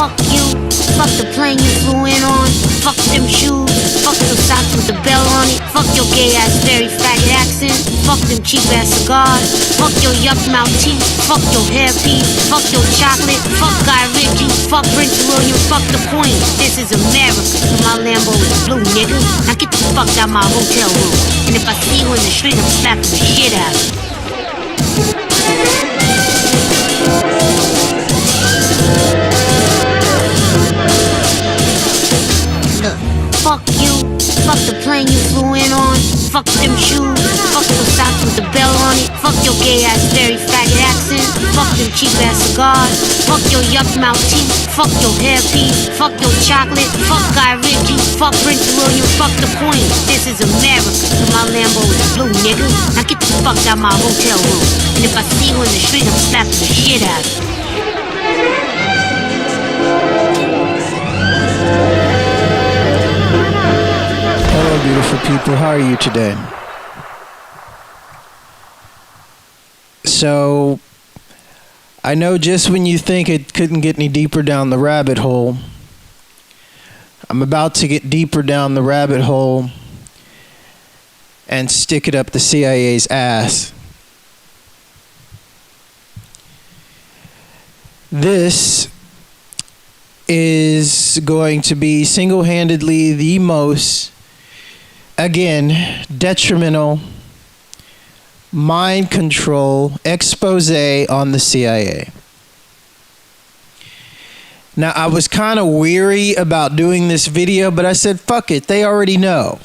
fuck you. Fuck the plane you flew in on. Fuck them shoes. Fuck those socks with the bell on it. Fuck your gay ass, very faggot accent. Fuck them cheap ass cigars. Fuck your yuck mouth teeth. Fuck your hairpiece. Fuck your chocolate. Fuck Guy Ritchie. Fuck Prince William. Fuck the Queen. This is America. So my Lambo is blue, nigga. Now get the fuck out my hotel room. And if I see you in the street, I'm slapping the shit out of you. Look, fuck you. Fuck the plane you flew in on. Fuck them shoes. Fuck those socks with the bell on it. Fuck your gay ass, very faggot accent. Fuck them cheap ass cigars. Fuck your yuck mouth teeth. Fuck your hairpiece. Fuck your chocolate. Fuck Guy Ritchie. Fuck Prince William. Fuck the Queen. This is America. So my Lambo is blue, nigga. Now get the fuck out my hotel room. And if I see you in the street, I'm slapping the shit out of you. Hello, beautiful people. How are you today? So, I know just when you think it couldn't get any deeper down the rabbit hole, I'm about to get deeper down the rabbit hole and stick it up the CIA's ass. This is going to be single-handedly the most, again, detrimental mind control expose on the CIA. Now, I was kind of weary about doing this video, but I said, fuck it, they already know.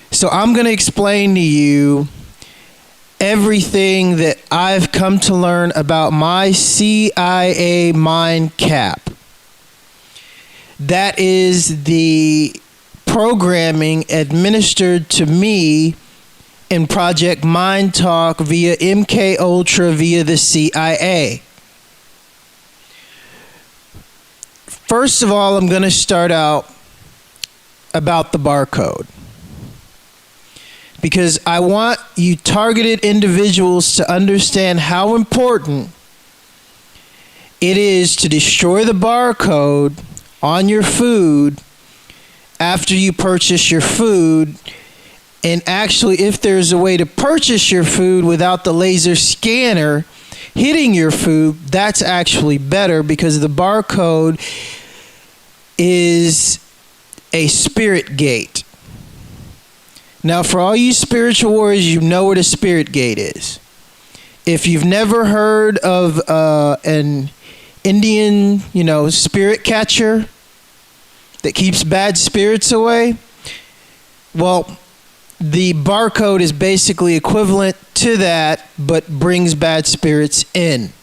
So I'm going to explain to you everything that I've come to learn about my CIA mind cap. That is the programming administered to me in Project Mind Talk via MK Ultra via the CIA. First of all, I'm going to start out about the barcode, because I want you targeted individuals to understand how important it is to destroy the barcode on your food after you purchase your food. And actually, if there's a way to purchase your food without the laser scanner hitting your food, that's actually better, because the barcode is a spirit gate. Now, for all you spiritual warriors, you know what a spirit gate is. If you've never heard of an Indian, spirit catcher that keeps bad spirits away, well, the barcode is basically equivalent to that, but brings bad spirits in.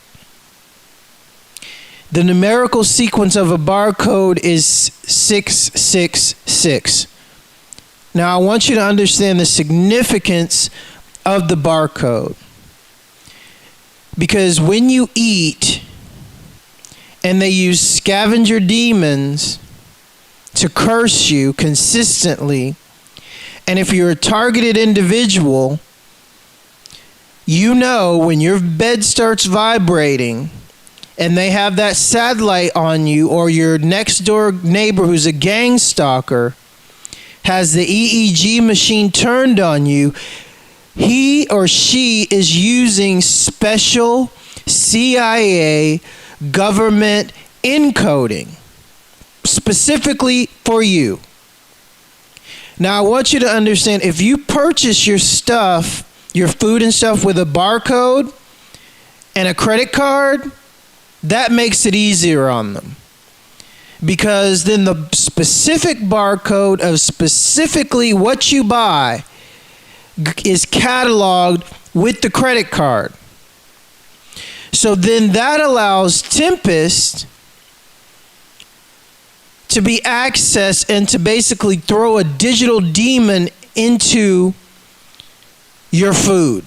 The numerical sequence of a barcode is 666. Now, I want you to understand the significance of the barcode. Because when you eat and they use scavenger demons to curse you consistently, and if you're a targeted individual, you know when your bed starts vibrating and they have that satellite on you, or your next door neighbor who's a gang stalker has the EEG machine turned on you, he or she is using special CIA government encoding specifically for you. Now, I want you to understand, if you purchase your stuff, your food and stuff, with a barcode and a credit card, that makes it easier on them. Because then the specific barcode of specifically what you buy is cataloged with the credit card. So then that allows Tempest to be accessed and to basically throw a digital demon into your food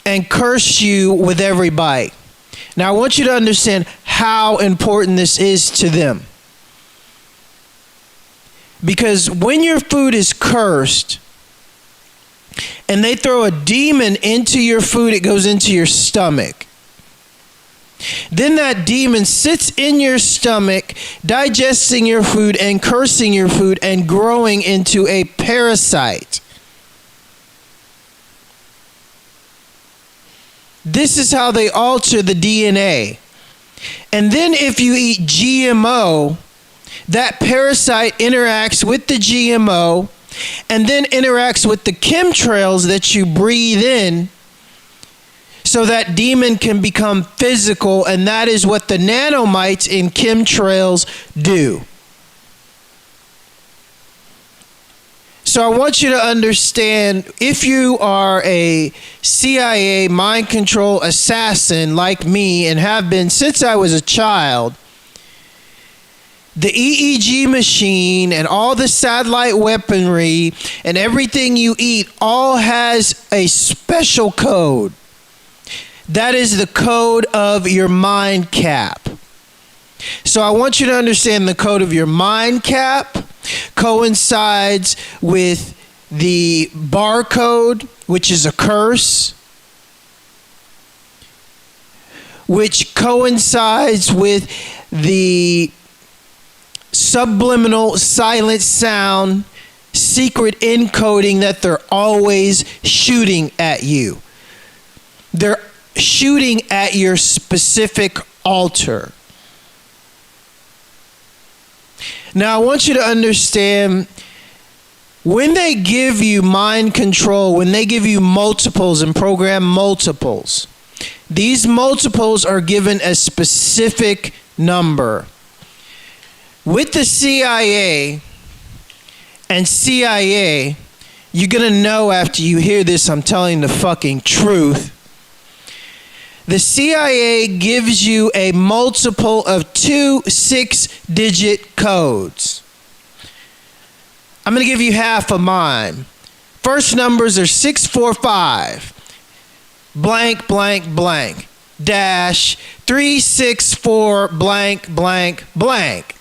and curse you with every bite. Now, I want you to understand how important this is to them. Because when your food is cursed and they throw a demon into your food, it goes into your stomach. Then that demon sits in your stomach, digesting your food and cursing your food and growing into a parasite. This is how they alter the DNA. And then if you eat GMO, that parasite interacts with the GMO and then interacts with the chemtrails that you breathe in, so that demon can become physical, and that is what the nanomites in chemtrails do. So I want you to understand, if you are a CIA mind control assassin like me and have been since I was a child, the EEG machine and all the satellite weaponry and everything you eat all has a special code. That is the code of your mind cap. So I want you to understand the code of your mind cap coincides with the Barecode, which is a curse, which coincides with the subliminal silent sound secret encoding that they're always shooting at you. They're shooting at your specific altar. Now, I want you to understand, when they give you mind control, when they give you multiples and program multiples, these multiples are given a specific number. With the CIA, you're going to know after you hear this, I'm telling the fucking truth. The CIA gives you a multiple of 2 6-digit codes. I'm going to give you half of mine. First numbers are 645, blank, blank, blank, dash 364, blank, blank, blank.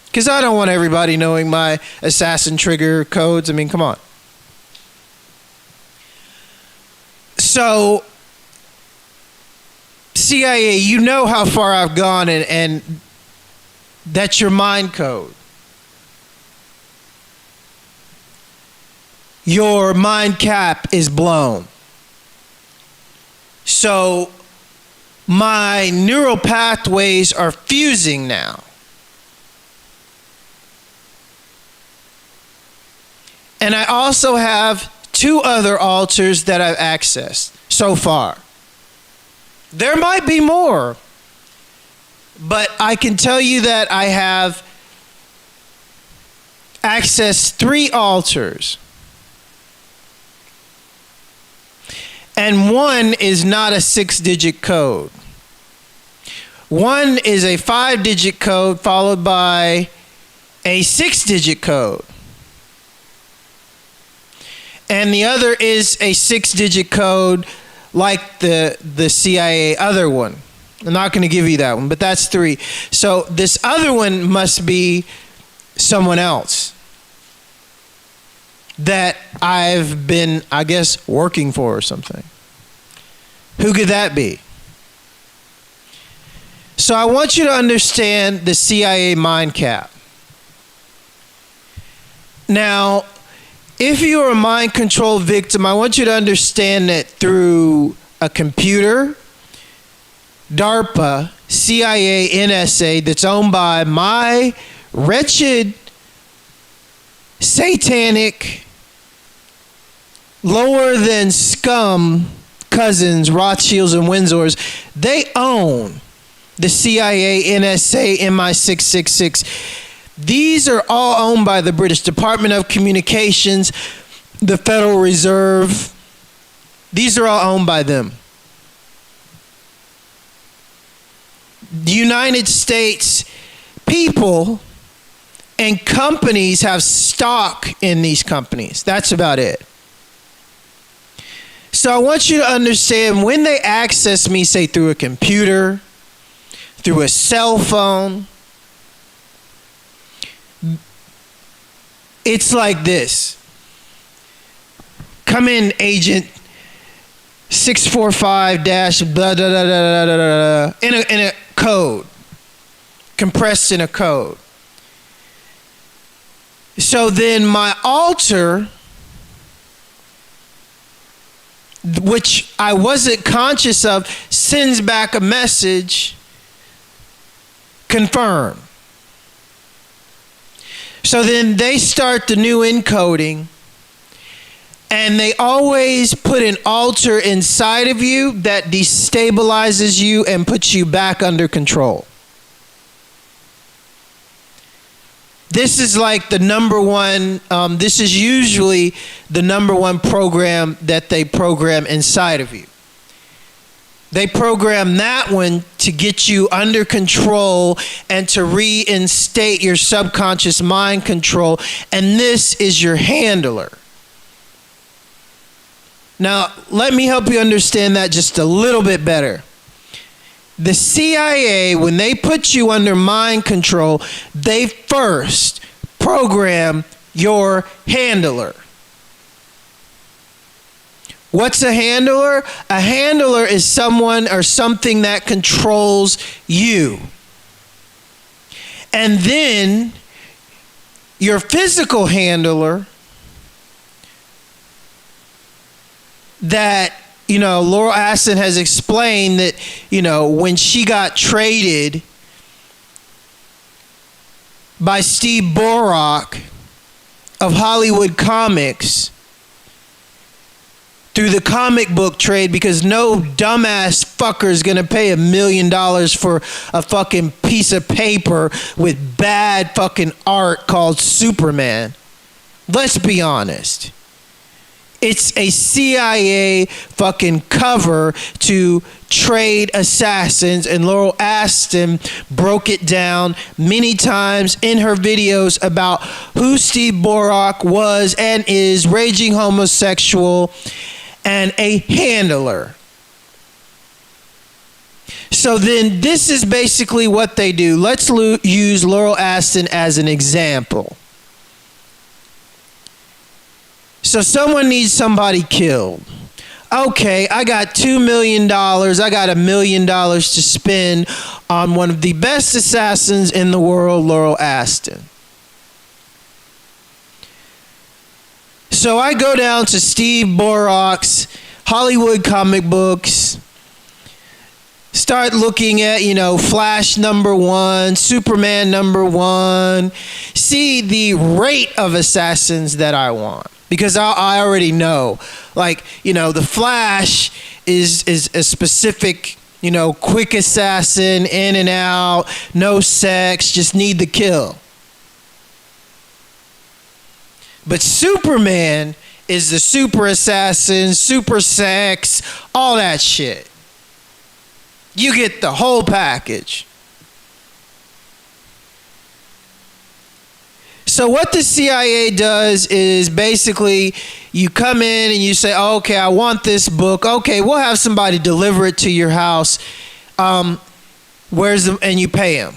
Because I don't want everybody knowing my assassin trigger codes. I mean, come on. So, CIA, you know how far I've gone, and that's your mind code. Your mind cap is blown. So my neural pathways are fusing now. And I also have 2 other altars that I've accessed so far. There might be more, but I can tell you that I have accessed 3 altars. And one is not a 6-digit code. One is a 5-digit code followed by a 6-digit code. And the other is a 6-digit code like the CIA other one. I'm not going to give you that one, but that's 3. So this other one must be someone else that I've been, I guess, working for or something. Who could that be? So I want you to understand the CIA mind cap. Now, if you're a mind control victim, I want you to understand that through a computer, Darpa, CIA, NSA, that's owned by my wretched, satanic, lower than scum cousins, Rothschilds and Windsors, they own the CIA, NSA, MI6, 666. These are all owned by the British Department of Communications, the Federal Reserve. These are all owned by them. The United States people and companies have stock in these companies. That's about it. So I want you to understand, when they access me, say through a computer, through a cell phone, it's like this. Come in, Agent 645 dash blah, blah, blah, blah, blah, blah, in a code, compressed in a code. So then my altar, which I wasn't conscious of, sends back a message, confirm. So then they start the new encoding, and they always put an altar inside of you that destabilizes you and puts you back under control. This is like the number one, this is usually the number one program that they program inside of you. They program that one to get you under control and to reinstate your subconscious mind control. And this is your handler. Now, let me help you understand that just a little bit better. The CIA, when they put you under mind control, they first program your handler. What's a handler? A handler is someone or something that controls you. And then your physical handler that, Laurel Aston has explained that, when she got traded by Steve Borak of Hollywood Comics through the comic book trade, because no dumbass fucker is going to pay $1 million for a fucking piece of paper with bad fucking art called Superman. Let's be honest. It's a CIA fucking cover to trade assassins, and Laurel Aston broke it down many times in her videos about who Steve Borak was and is, raging homosexual, and a handler. So then this is basically what they do. Let's use Laurel Aston as an example. So someone needs somebody killed. Okay, I got $2 million. I got $1 million to spend on one of the best assassins in the world, Laurel Aston. So I go down to Steve Borak's Hollywood comic books, start looking at, Flash #1, Superman #1, see the rate of assassins that I want. Because I already know, the Flash is a specific, quick assassin, in and out, no sex, just need the kill. But Superman is the super assassin, super sex, all that shit. You get the whole package. So what the CIA does is basically you come in and you say, oh, okay, I want this book. Okay, we'll have somebody deliver it to your house. And you pay them.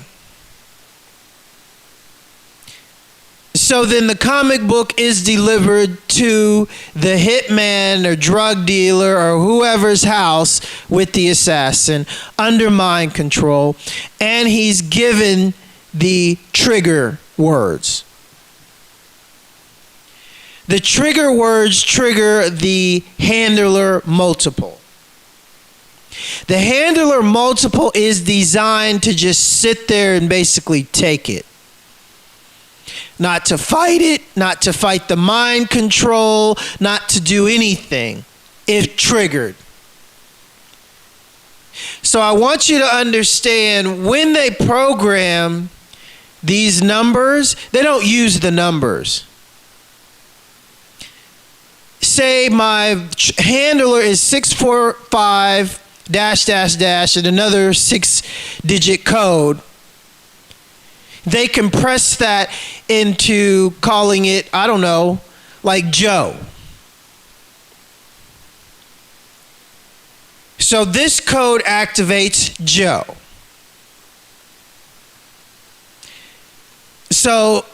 So then the comic book is delivered to the hitman or drug dealer or whoever's house with the assassin under mind control, and he's given the trigger words. The trigger words trigger the handler multiple. The handler multiple is designed to just sit there and basically take it. Not to fight it, not to fight the mind control, not to do anything if triggered. So I want you to understand, when they program these numbers, they don't use the numbers. Say my handler is 645 dash and another 6-digit code. They compress that into calling it, I don't know, like Joe. So this code activates Joe. So,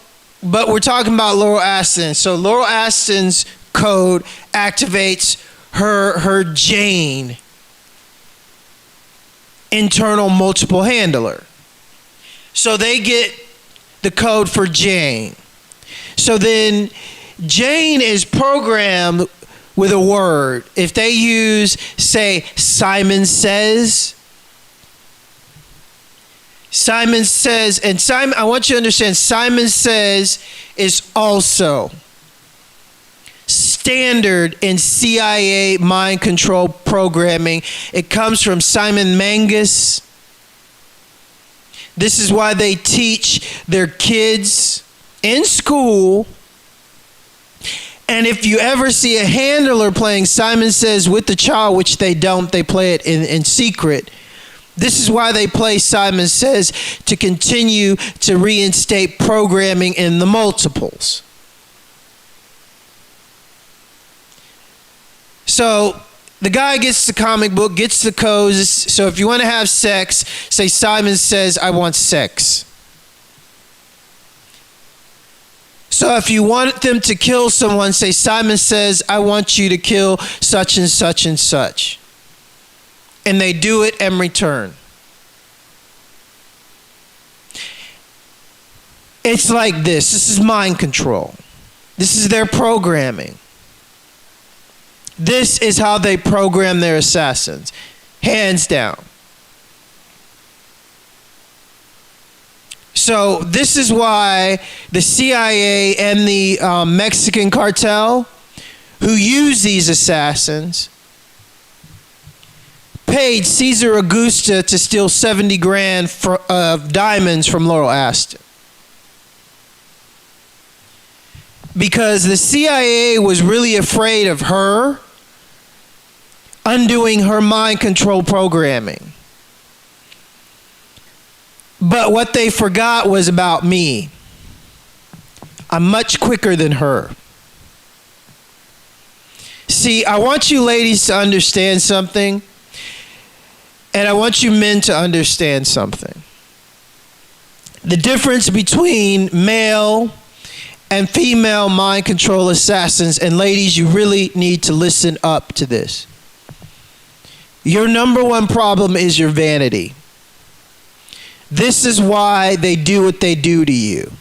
but we're talking about Laurel Aston. So Laurel Aston's code activates her Jane internal multiple handler. So they get the code for Jane. So then Jane is programmed with a word. If they use, say, Simon says, and Simon, I want you to understand, Simon says is also standard in CIA mind control programming. It comes from Simon Mangus. This is why they teach their kids in school. And if you ever see a handler playing Simon Says with the child, which they don't, they play it in secret. This is why they play Simon Says, to continue to reinstate programming in the multiples. So the guy gets the comic book, gets the codes. So if you want to have sex, say Simon Says, I want sex. So if you want them to kill someone, say Simon Says, I want you to kill such and such and such. And they do it in return. It's like this. This is mind control. This is their programming. This is how they program their assassins. Hands down. So this is why the CIA and the Mexican cartel, who use these assassins, paid Cesar Augusta to steal 70 grand of diamonds from Laurel Aston. Because the CIA was really afraid of her undoing her mind control programming. But what they forgot was about me. I'm much quicker than her. See, I want you ladies to understand something, and I want you men to understand something. The difference between male and female mind control assassins, and ladies, you really need to listen up to this. Your number one problem is your vanity. This is why they do what they do to you.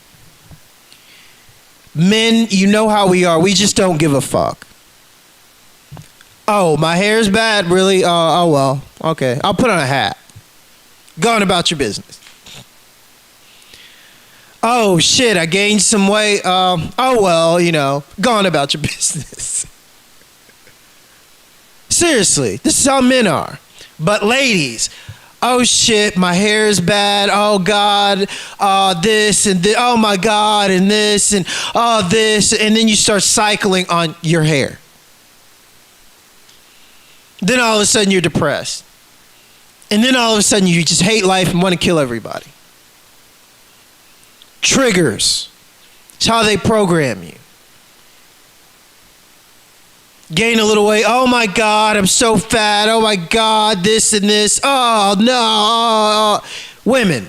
Men, you know how we are. We just don't give a fuck. Oh, my hair's bad? Really? Oh well. Okay. I'll put on a hat. Go on about your business. Oh, shit, I gained some weight. Oh, well, go on about your business. Seriously, this is how men are. But ladies, oh shit, my hair is bad. Oh God, this and this. Oh my God, and this and this, and then you start cycling on your hair. Then all of a sudden you're depressed, and then all of a sudden you just hate life and want to kill everybody. Triggers. It's how they program you. Gain a little weight. Oh my God, I'm so fat. Oh my God, this and this. Oh no. Women.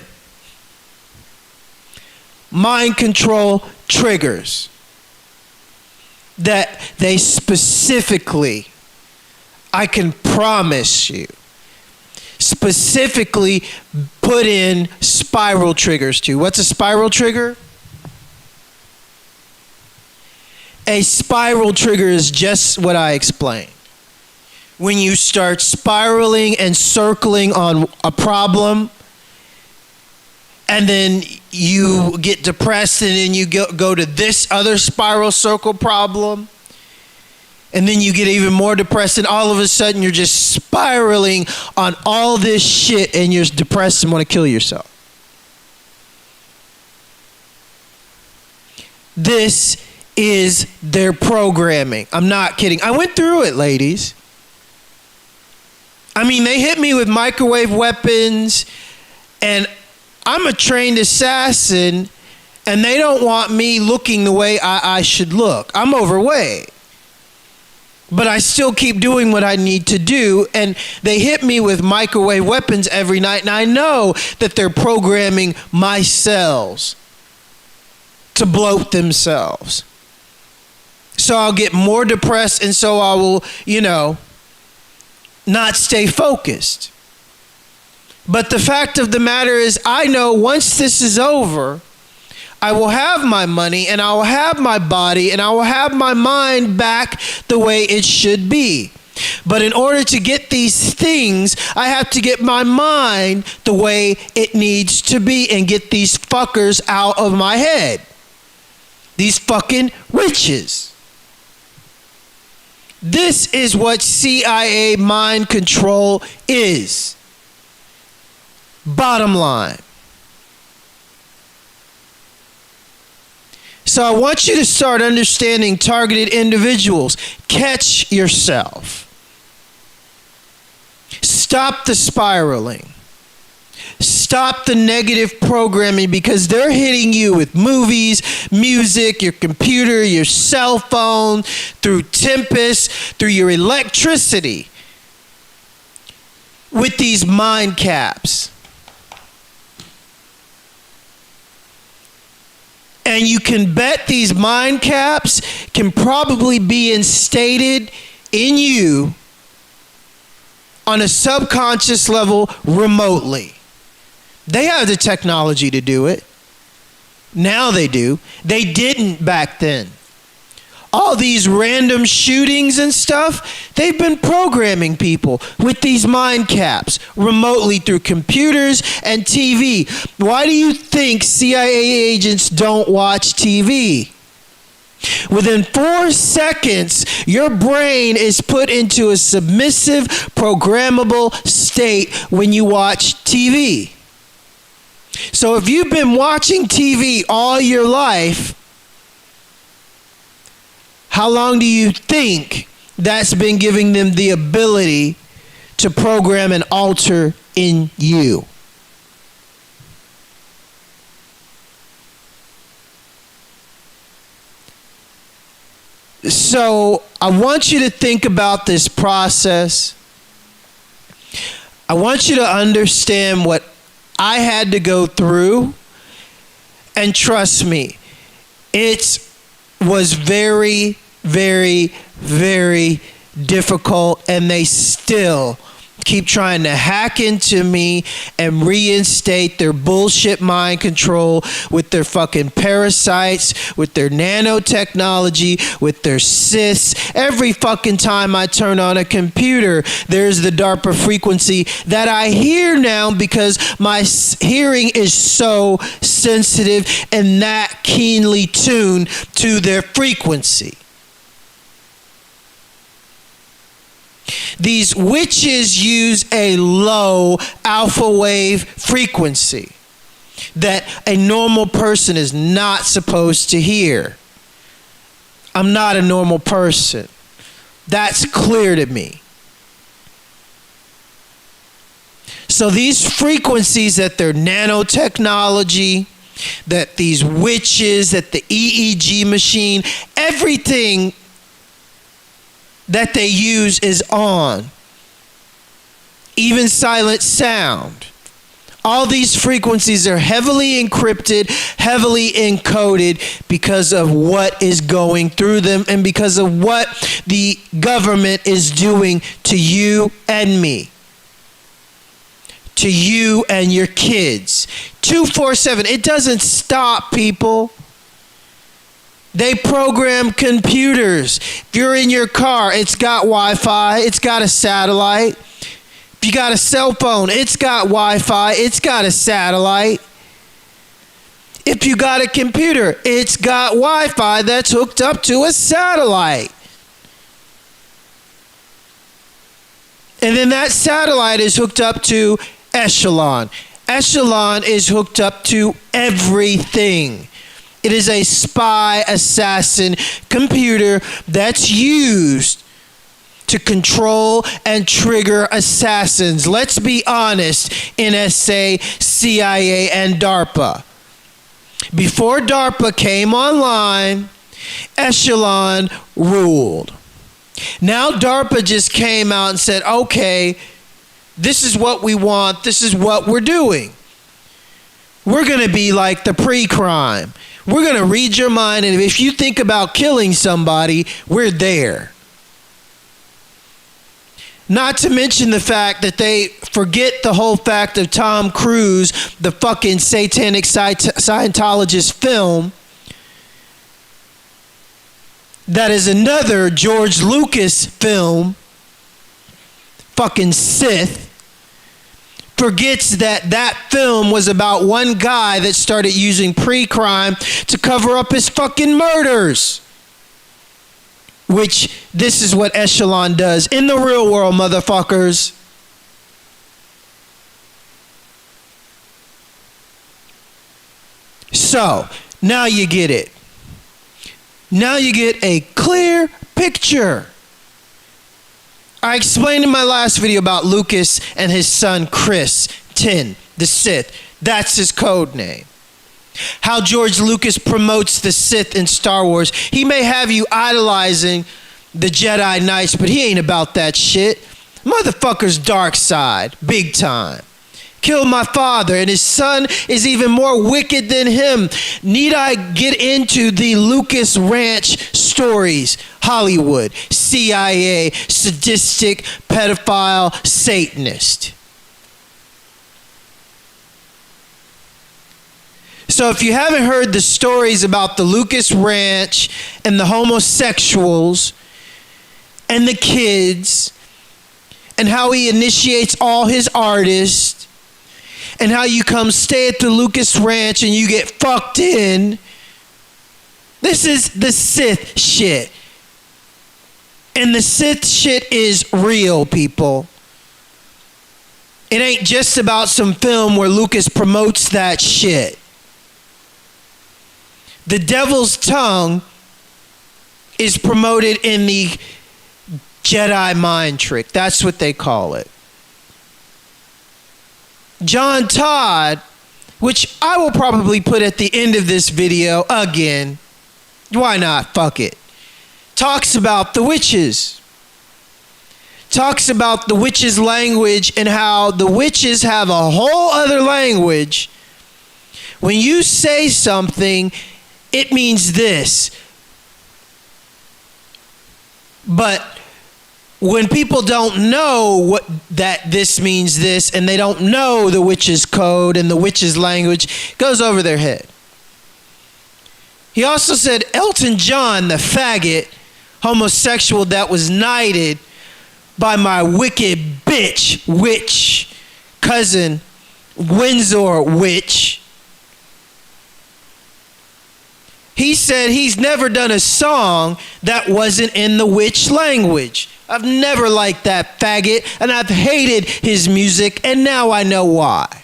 Mind control triggers that they specifically, I can promise you, specifically put in spiral triggers to. What's a spiral trigger? A spiral trigger is just what I explained. When you start spiraling and circling on a problem, and then you get depressed, and then you go to this other spiral circle problem, and then you get even more depressed, and all of a sudden you're just spiraling on all this shit, and you're depressed and want to kill yourself. This is their programming. I'm not kidding. I went through it, ladies. I mean, they hit me with microwave weapons, and I'm a trained assassin, and they don't want me looking the way I should look. I'm overweight. But I still keep doing what I need to do, and they hit me with microwave weapons every night, and I know that they're programming my cells to bloat themselves. So I'll get more depressed, and so I will, not stay focused. But the fact of the matter is, I know once this is over, I will have my money, and I will have my body, and I will have my mind back the way it should be. But in order to get these things, I have to get my mind the way it needs to be and get these fuckers out of my head. These fucking witches. This is what CIA mind control is. Bottom line. So I want you to start understanding targeted individuals. Catch yourself. Stop the spiraling. Stop the negative programming, because they're hitting you with movies, music, your computer, your cell phone, through Tempest, through your electricity, with these mind caps. And you can bet these mind caps can probably be instated in you on a subconscious level remotely. They have the technology to do it. Now they do. They didn't back then. All these random shootings and stuff, they've been programming people with these mind caps remotely through computers and TV. Why do you think CIA agents don't watch TV? Within 4 seconds, your brain is put into a submissive, programmable state when you watch TV. So if you've been watching TV all your life, how long do you think that's been giving them the ability to program and alter in you? So I want you to think about this process. I want you to understand what I had to go through. And trust me, it was very, very, very difficult, and they still keep trying to hack into me and reinstate their bullshit mind control with their fucking parasites, with their nanotechnology, with their cysts. Every fucking time I turn on a computer, there's the Darpa frequency that I hear now, because my hearing is so sensitive and that keenly tuned to their frequency. These witches use a low alpha wave frequency that a normal person is not supposed to hear. I'm not a normal person. That's clear to me. So these frequencies that they're nanotechnology, that these witches, that the EEG machine, everything that they use is on. Even silent sound. All these frequencies are heavily encrypted, heavily encoded because of what is going through them and because of what the government is doing to you and me. To you and your kids. 24/7. It doesn't stop, people. They program computers. If you're in your car, it's got Wi-Fi, it's got a satellite. If you got a cell phone, it's got Wi-Fi, it's got a satellite. If you got a computer, it's got Wi-Fi that's hooked up to a satellite. And then that satellite is hooked up to Echelon. Echelon is hooked up to everything. It is a spy assassin computer that's used to control and trigger assassins. Let's be honest, NSA, CIA, and Darpa. Before Darpa came online, Echelon ruled. Now Darpa just came out and said, okay, this is what we want, this is what we're doing. We're going to be like the pre-crime. We're going to read your mind, and if you think about killing somebody, we're there. Not to mention the fact that they forget the whole fact of Tom Cruise, the fucking satanic Scientologist film, that is another George Lucas film, fucking Sith, forgets that that film was about one guy that started using pre-crime to cover up his fucking murders. Which, this is what Echelon does in the real world, motherfuckers. So, now you get it. Now you get a clear picture. I explained in my last video about Lucas and his son Chris, 10, the Sith. That's his code name. How George Lucas promotes the Sith in Star Wars. He may have you idolizing the Jedi Knights, but he ain't about that shit. Motherfucker's dark side, big time. Killed my father, and his son is even more wicked than him. Need I get into the Lucas Ranch stories? Hollywood, CIA, sadistic, pedophile, Satanist. So if you haven't heard the stories about the Lucas Ranch and the homosexuals and the kids and how he initiates all his artists and how you come stay at the Lucas Ranch and you get fucked in, this is the Sith shit. And the Sith shit is real, people. It ain't just about some film where Lucas promotes that shit. The devil's tongue is promoted in the Jedi mind trick. That's what they call it. John Todd, which I will probably put at the end of this video again. Why not? Fuck it. Talks about the witches. Talks about the witches' language and how the witches have a whole other language. When you say something, it means this. But when people don't know that this means this, and they don't know the witch's code and the witch's language, it goes over their head. He also said Elton John, the faggot, homosexual that was knighted by my wicked bitch, witch, cousin, Windsor witch. He said he's never done a song that wasn't in the witch language. I've never liked that faggot, and I've hated his music, and now I know why.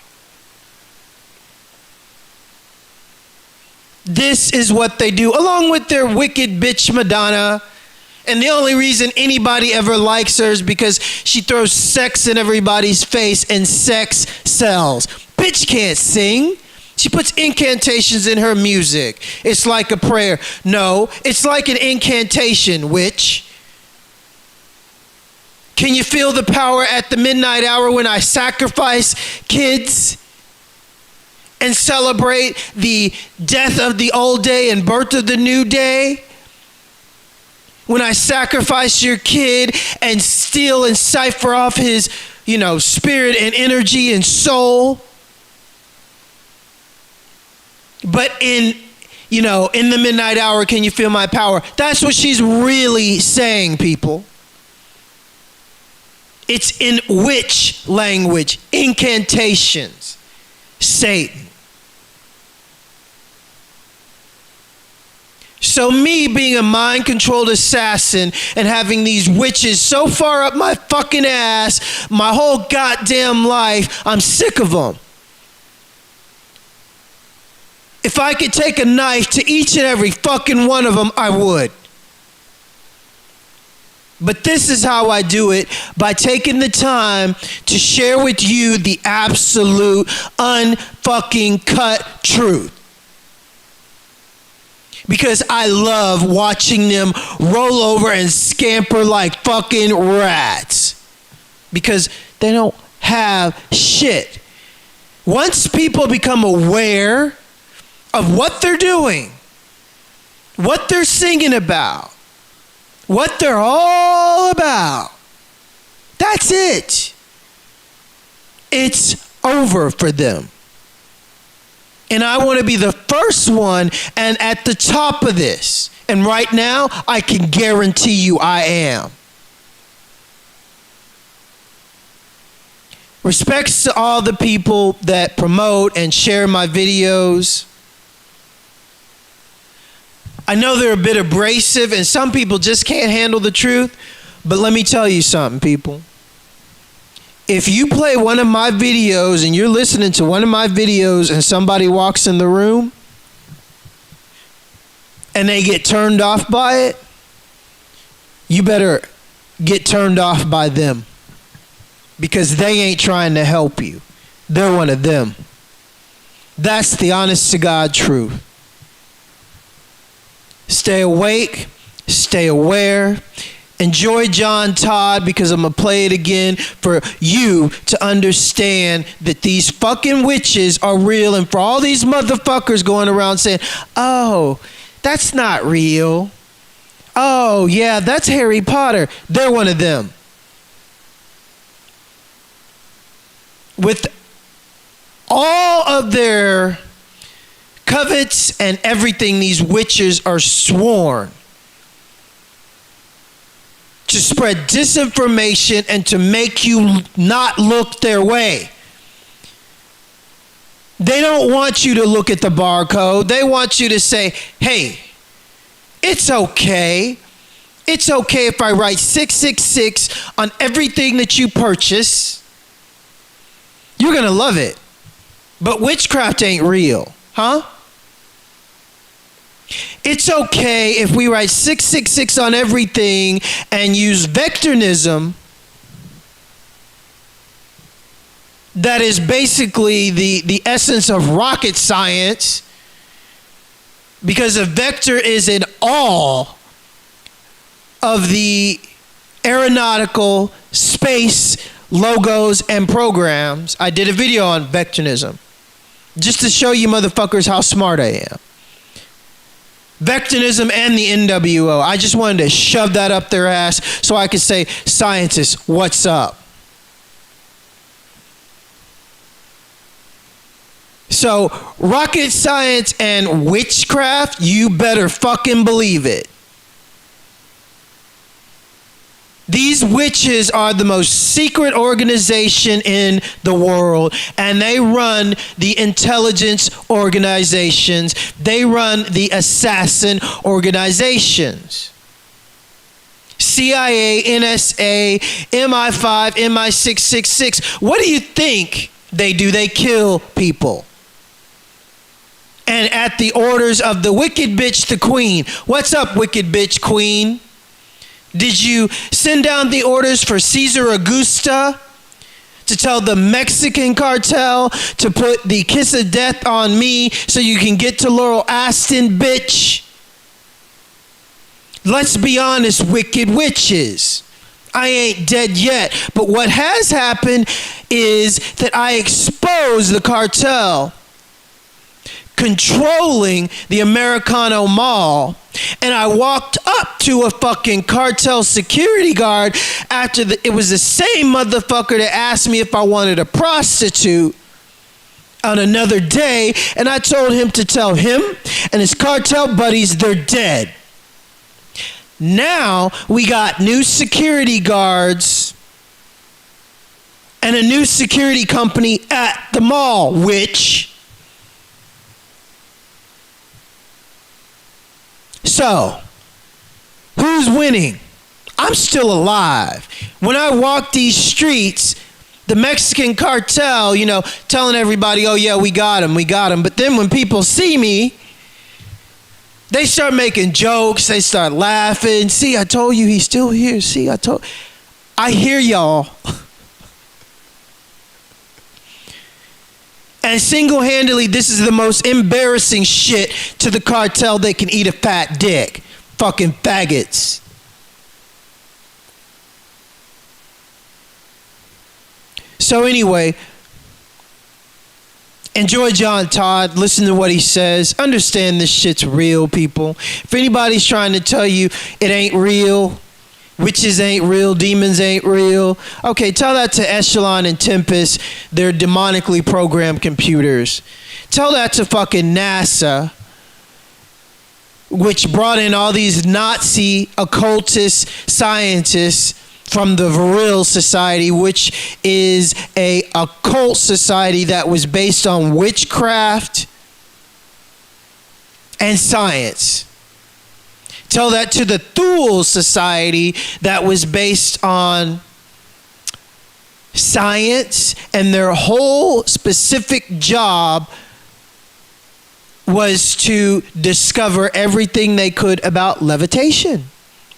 This is what they do, along with their wicked bitch Madonna. And the only reason anybody ever likes her is because she throws sex in everybody's face, and sex sells. Bitch can't sing. She puts incantations in her music. It's like a prayer. No, it's like an incantation, witch. Can you feel the power at the midnight hour when I sacrifice kids and celebrate the death of the old day and birth of the new day? When I sacrifice your kid and steal and cipher off his, spirit and energy and soul? But in the midnight hour, can you feel my power? That's what she's really saying, people. It's in witch language, incantations, Satan. So me being a mind-controlled assassin and having these witches so far up my fucking ass, my whole goddamn life, I'm sick of them. If I could take a knife to each and every fucking one of them, I would. But this is how I do it, by taking the time to share with you the absolute unfucking cut truth. Because I love watching them roll over and scamper like fucking rats. Because they don't have shit. Once people become aware of what they're doing, what they're singing about, what they're all about, that's it. It's over for them. And I want to be the first one and at the top of this. And right now, I can guarantee you I am. Respects to all the people that promote and share my videos. I know they're a bit abrasive and some people just can't handle the truth, but let me tell you something, people. If you play one of my videos and you're listening to one of my videos and somebody walks in the room and they get turned off by it, you better get turned off by them because they ain't trying to help you. They're one of them. That's the honest to God truth. Stay awake, stay aware. Enjoy John Todd because I'm going to play it again for you to understand that these fucking witches are real. And for all these motherfuckers going around saying, oh, that's not real. Oh, yeah, that's Harry Potter. They're one of them. With all of their covets and everything, these witches are sworn to spread disinformation and to make you not look their way. They don't want you to look at the barcode. They want you to say, hey, it's okay. It's okay if I write 666 on everything that you purchase. You're going to love it. But witchcraft ain't real, huh? It's okay if we write 666 on everything and use vectornism, that is basically the essence of rocket science, because a vector is in all of the aeronautical space logos and programs. I did a video on vectornism just to show you motherfuckers how smart I am. Vectornism and the NWO. I just wanted to shove that up their ass so I could say, scientists, what's up? So, rocket science and witchcraft, you better fucking believe it. These witches are the most secret organization in the world, and they run the intelligence organizations. They run the assassin organizations. CIA, NSA, MI5, MI666. What do you think they do? They kill people. And at the orders of the wicked bitch, the queen. What's up, wicked bitch, queen? Did you send down the orders for Cesar Augusta to tell the Mexican cartel to put the kiss of death on me so you can get to Laurel Aston, bitch? Let's be honest, wicked witches. I ain't dead yet. But what has happened is that I exposed the cartel controlling the Americano Mall, and I walked up to a fucking cartel security guard after it was the same motherfucker that asked me if I wanted a prostitute on another day, and I told him to tell him and his cartel buddies they're dead. Now we got new security guards and a new security company at the mall, which... So, who's winning? I'm still alive. When I walk these streets, the Mexican cartel, telling everybody, oh yeah, we got him. But then when people see me, they start making jokes. They start laughing. See, I told you he's still here. See, I hear y'all. And single-handedly, this is the most embarrassing shit to the cartel. They can eat a fat dick. Fucking faggots. So anyway, Enjoy John Todd. Listen to what he says. Understand this shit's real, people. If anybody's trying to tell you it ain't real, witches ain't real, demons ain't real, okay, tell that to Echelon and Tempest. They're demonically programmed computers. Tell that to fucking NASA, which brought in all these Nazi occultist scientists from the Vril Society, which is a occult society that was based on witchcraft and science. Tell that to the Thule Society that was based on science, and their whole specific job was to discover everything they could about levitation.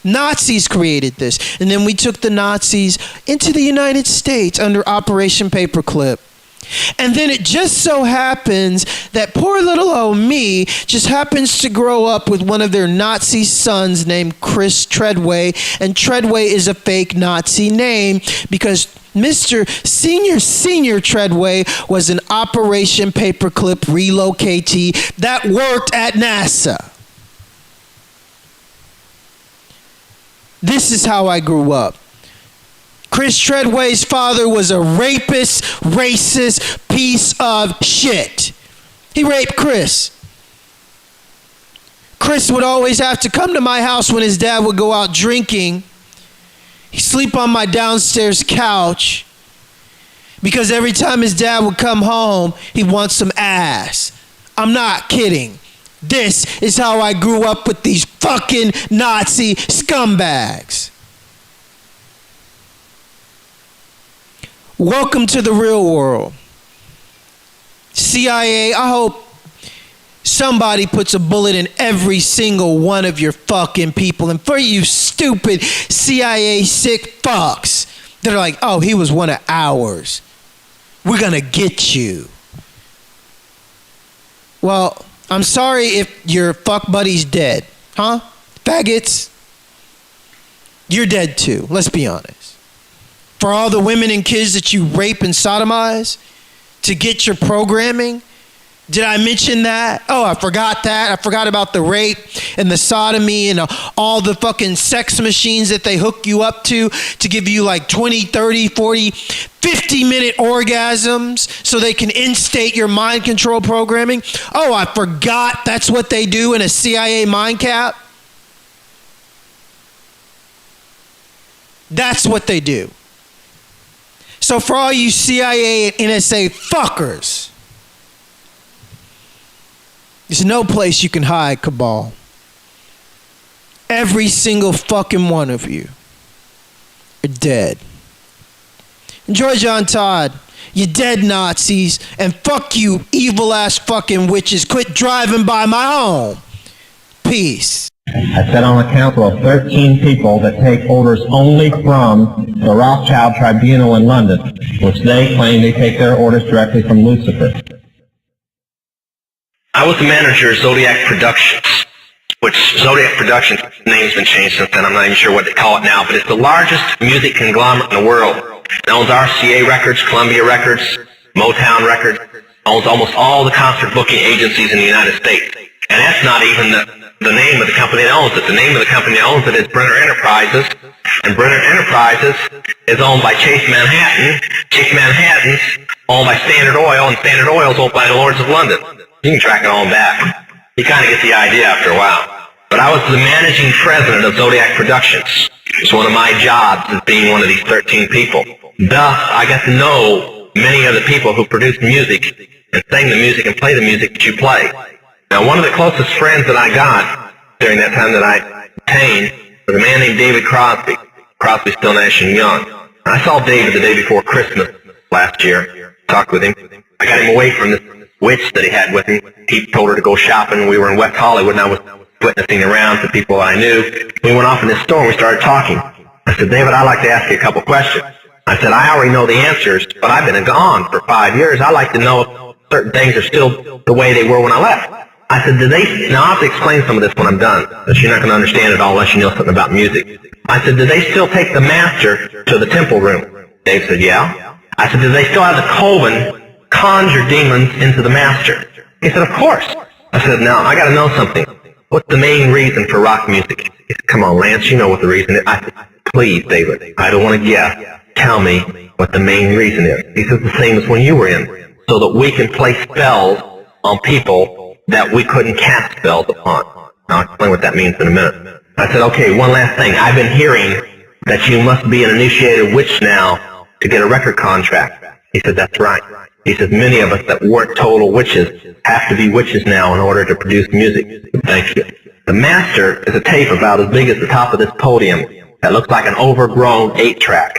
Nazis created this. And then we took the Nazis into the United States under Operation Paperclip. And then it just so happens that poor little old me just happens to grow up with one of their Nazi sons named Chris Treadway. And Treadway is a fake Nazi name because Mr. Senior Treadway was an Operation Paperclip relocatee that worked at NASA. This is how I grew up. Chris Treadway's father was a rapist, racist piece of shit. He raped Chris. Chris would always have to come to my house when his dad would go out drinking. He'd sleep on my downstairs couch because every time his dad would come home, he'd want some ass. I'm not kidding. This is how I grew up with these fucking Nazi scumbags. Welcome to the real world. CIA, I hope somebody puts a bullet in every single one of your fucking people. And for you stupid CIA sick fucks that are like, oh, he was one of ours, we're gonna get you. Well, I'm sorry if your fuck buddy's dead. Huh? Faggots? You're dead too, let's be honest. For all the women and kids that you rape and sodomize to get your programming? Did I mention that? Oh, I forgot that. I forgot about the rape and the sodomy and all the fucking sex machines that they hook you up to give you like 20, 30, 40, 50-minute orgasms so they can instate your mind control programming. Oh, I forgot that's what they do in a CIA mind cap. That's what they do. So for all you CIA and NSA fuckers, there's no place you can hide, Cabal. Every single fucking one of you are dead. Enjoy John Todd, you dead Nazis, and fuck you evil ass fucking witches. Quit driving by my home. Peace. I sit on a council of 13 people that take orders only from the Rothschild Tribunal in London, which they claim they take their orders directly from Lucifer. I was the manager of Zodiac Productions, which Zodiac Productions, the name's been changed since then, I'm not even sure what they call it now, but it's the largest music conglomerate in the world. It owns RCA Records, Columbia Records, Motown Records, owns almost all the concert booking agencies in the United States. And that's not even the name of the company that owns it. The name of the company that owns it is Brenner Enterprises, and Brenner Enterprises is owned by Chase Manhattan. Chase Manhattan's owned by Standard Oil, and Standard Oil is owned by the Lords of London. You can track it all back. You kind of get the idea after a while. But I was the managing president of Zodiac Productions. It's one of my jobs as being one of these 13 people. Thus, I got to know many of the people who produce music and sing the music and play the music that you play. Now, one of the closest friends that I got during that time that I attained was a man named David Crosby. Crosby, Still, Nash & Young. I saw David the day before Christmas last year. Talked with him. I got him away from this witch that he had with him. He told her to go shopping. We were in West Hollywood, and I was witnessing around to people I knew. We went off in this store, and we started talking. I said, David, I'd like to ask you a couple questions. I said, I already know the answers, but I've been gone for 5 years. I'd like to know if certain things are still the way they were when I left. I said, now I'll have to explain some of this when I'm done, because you're not going to understand it all unless you know something about music. I said, do they still take the master to the temple room? Dave said, yeah. I said, do they still have the coven conjure demons into the master? He said, of course. I said, now, I got to know something. What's the main reason for rock music? He said, come on, Lance, you know what the reason is. I said, please, David, I don't want to guess. Tell me what the main reason is. He says, the same as when you were in, so that we can play spells on people that we couldn't cast spells upon. I'll explain what that means in a minute. I said, okay, one last thing. I've been hearing that you must be an initiated witch now to get a record contract. He said, that's right. He says, many of us that weren't total witches have to be witches now in order to produce music. Thank you. The master is a tape about as big as the top of this podium that looks like an overgrown 8-track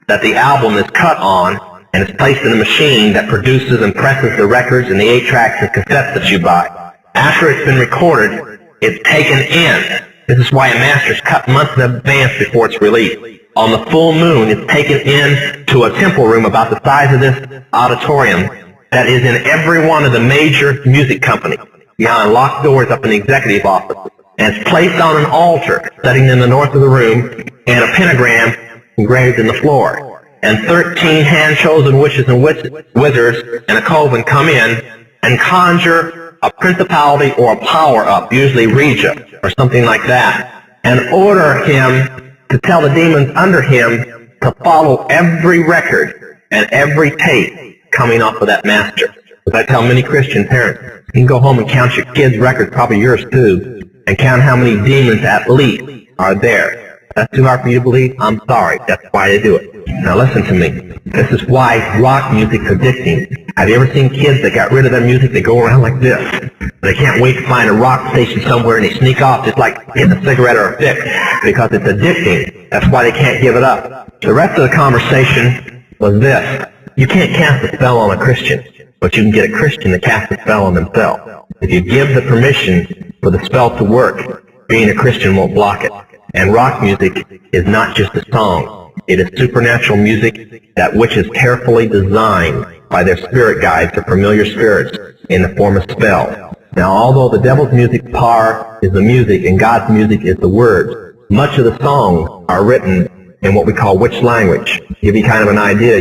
that the album is cut on and is placed in a machine that produces and presses the records and the 8-tracks and cassettes that you buy. After it's been recorded, it's taken in. This is why a master is cut months in advance before it's released. On the full moon, it's taken in to a temple room about the size of this auditorium that is in every one of the major music companies. Behind locked doors up in the executive office. And it's placed on an altar sitting in the north of the room and a pentagram engraved in the floor. And 13 hand-chosen witches and wizards and a coven come in and conjure a principality or a power up, usually Regia or something like that, and order him to tell the demons under him to follow every record and every tape coming off of that master. As I tell many Christian parents, you can go home and count your kids' records, probably yours too, and count how many demons at least are there. If that's too hard for you to believe, I'm sorry. That's why they do it. Now listen to me. This is why rock music's addicting. Have you ever seen kids that got rid of their music? They go around like this. They can't wait to find a rock station somewhere and they sneak off just like getting a cigarette or a fix because it's addicting. That's why they can't give it up. The rest of the conversation was this. You can't cast a spell on a Christian, but you can get a Christian to cast a spell on themselves. If you give the permission for the spell to work, being a Christian won't block it. And rock music is not just a song. It is supernatural music that which is carefully designed by their spirit guides or familiar spirits in the form of spell. Now, although the devil's music par is the music and God's music is the words, much of the songs are written in what we call witch language. To give you kind of an idea,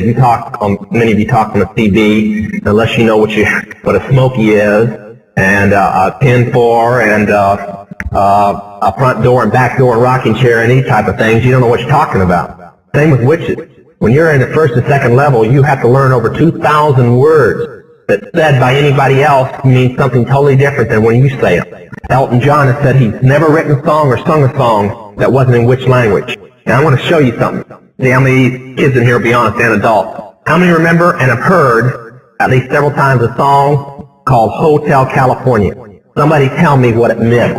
many of you talk on a CB, unless you know what a smoky is, and a pin-4, and a front door and back door and rocking chair and these type of things, you don't know what you're talking about. Same with witches. When you're in the first and second level, you have to learn over 2,000 words that said by anybody else means something totally different than when you say it. Elton John has said he's never written a song or sung a song that wasn't in witch language. And I want to show you something. See how many kids in here, will be honest, and adults. How many remember and have heard at least several times a song called Hotel California? Somebody tell me what it meant.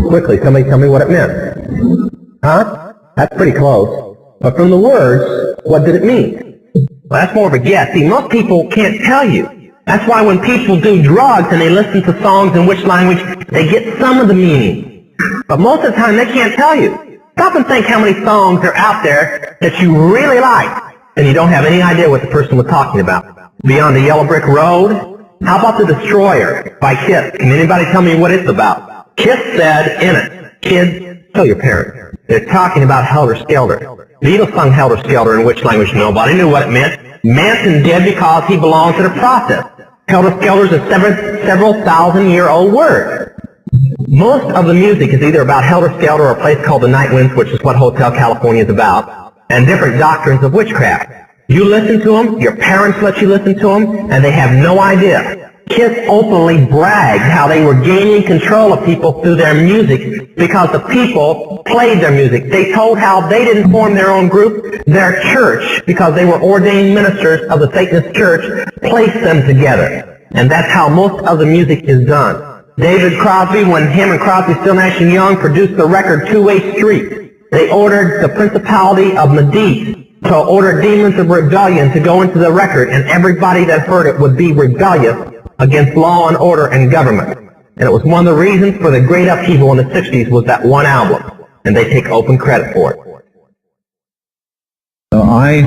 Quickly, somebody tell me what it meant. Huh? That's pretty close. But from the words, what did it mean? Well, that's more of a guess. See, most people can't tell you. That's why when people do drugs and they listen to songs in which language, they get some of the meaning. But most of the time, they can't tell you. Stop and think how many songs are out there that you really like, and you don't have any idea what the person was talking about. Beyond the Yellow Brick Road? How about The Destroyer by Kiss? Can anybody tell me what it's about? Kiss said in it, kids, tell your parents. They're talking about Helter Skelter. The Beatles sung Helter Skelter in which language? Nobody knew what it meant. Manson did because he belonged to the process. Helter Skelter is a several thousand-year-old word. Most of the music is either about Helter Skelter or a place called the Night Winds, which is what Hotel California is about, and different doctrines of witchcraft. You listen to them, your parents let you listen to them, and they have no idea. Kiss openly bragged how they were gaining control of people through their music because the people played their music. They told how they didn't form their own group. Their church, because they were ordained ministers of the Satanist church, placed them together. And that's how most of the music is done. David Crosby, when him and Crosby, Still, Nash & Young produced the record Two-Way Street, they ordered the principality of Medici to order demons of rebellion to go into the record, and everybody that heard it would be rebellious against law and order and government. And it was one of the reasons for the great upheaval in the 60s was that one album, and they take open credit for it. I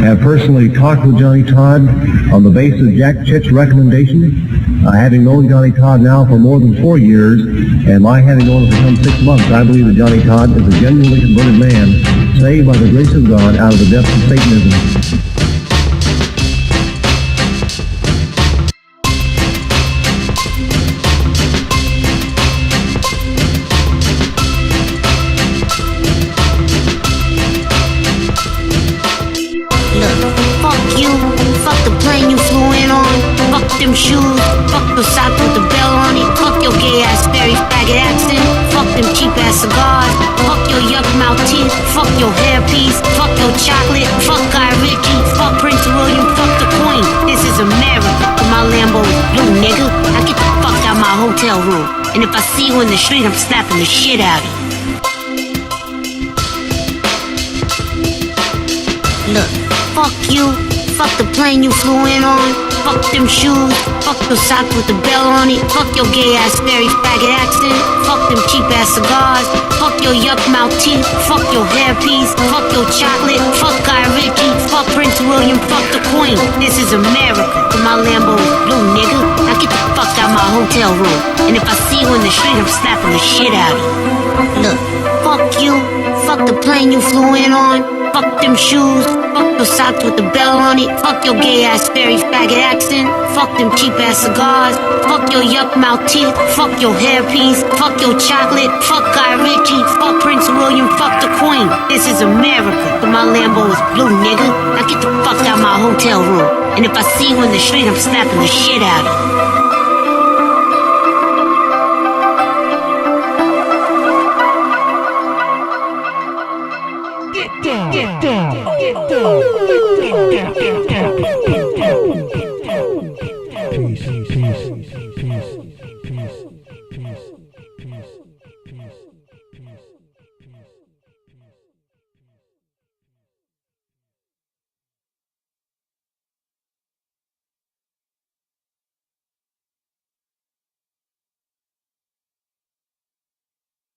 have personally talked with Johnny Todd on the basis of Jack Chick's recommendation. Having known Johnny Todd now for more than 4 years, and my having known him for some 6 months, I believe that Johnny Todd is a genuinely converted man, saved by the grace of God out of the depths of Satanism. them shoes, fuck your socks with the bell on it, fuck your gay ass fairy faggot accent, fuck them cheap ass cigars, fuck your yuck mouth teeth, fuck your hairpiece, fuck your chocolate, fuck Guy Ritchie, fuck Prince William, fuck the Queen. This is America, but my Lambo is blue, nigga. Now get the fuck out my hotel room, and if I see you in the street, I'm slapping the shit out of you. Look, fuck you, fuck the plane you flew in on, fuck them shoes, fuck your socks with the bell on it, fuck your gay ass fairy faggot accent, fuck them cheap ass cigars, fuck your yuck mouth teeth, fuck your hairpiece, fuck your chocolate, fuck Guy Ritchie, fuck Prince William, fuck the Queen. This is America, but my Lambo is blue, nigga. Now get the fuck out my hotel room, and if I see you in the street, I'm slapping the shit out of you. Look, fuck you, fuck the plane you flew in on, fuck them shoes, fuck your socks with the bell on it, fuck your gay ass fairy faggot accent, fuck them cheap ass cigars, fuck your yuck mouth teeth, fuck your hairpiece, fuck your chocolate, fuck Guy Ritchie, fuck Prince William, fuck the Queen. This is America, but my Lambo is blue, nigga. Now get the fuck out my hotel room, and if I see you in the street, I'm slapping the shit out of you.